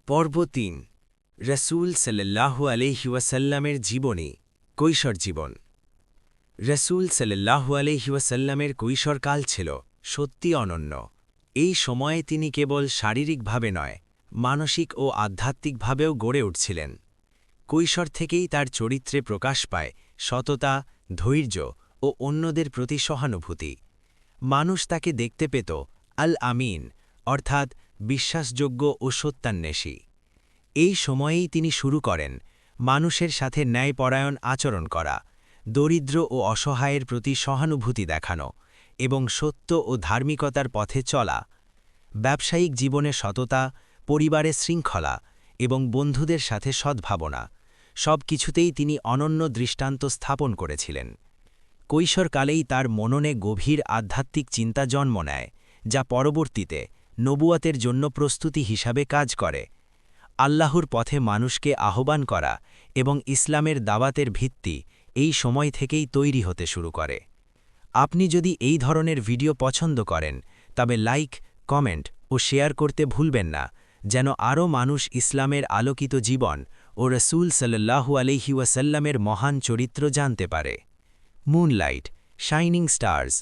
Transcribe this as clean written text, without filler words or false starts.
পর্ব ৩ রসূল সাল্লাল্লাহু আলাইহি ওয়াসাল্লামের জীবনী কৈশোর জীবন। রসূল সাল্লাল্লাহু আলাইহি ওয়াসাল্লামের কৈশোরকাল ছিল সত্যি অনন্য। এই সময়ে তিনি কেবল শারীরিকভাবে নয়, মানসিক ও আধ্যাত্মিকভাবেও গড়ে উঠছিলেন। কৈশোর থেকেই তার চরিত্রে প্রকাশ পায় সততা, ধৈর্য ও অন্যদের প্রতি সহানুভূতি। মানুষ তাকে দেখতে পেত আল আমিন, অর্থাৎ বিশ্বাসযোগ্য ও সত্যান্বেষী। এই সময়েই তিনি শুরু করেন মানুষের সাথে ন্যায়পরায়ণ আচরণ করা, দরিদ্র ও অসহায়ের প্রতি সহানুভূতি দেখানো এবং সত্য ও ধার্মিকতার পথে চলা। ব্যবসায়িক জীবনে সততা, পরিবারে শৃঙ্খলা এবং বন্ধুদের সাথে সদ্ভাবনা, সব কিছুতেই তিনি অনন্য দৃষ্টান্ত স্থাপন করেছিলেন। কৈশোরকালেই তার মননে গভীর আধ্যাত্মিক চিন্তা জন্ম নেয়, যা পরবর্তীতে নবুয়াতের জন্য প্রস্তুতি হিসাবে কাজ করে। আল্লাহর পথে মানুষকে আহ্বান করা এবং ইসলামের দাওয়াতের ভিত্তি এই সময় থেকেই তৈরি হতে শুরু করে। আপনি যদি এই ধরনের ভিডিও পছন্দ করেন তবে লাইক, কমেন্ট ও শেয়ার করতে ভুলবেন না, যেন আরও মানুষ ইসলামের আলোকিত জীবন ও রসূল সাল্লাল্লাহু আলাইহি ওয়াসাল্লামের মহান চরিত্র জানতে পারে। Moonlight, shining stars.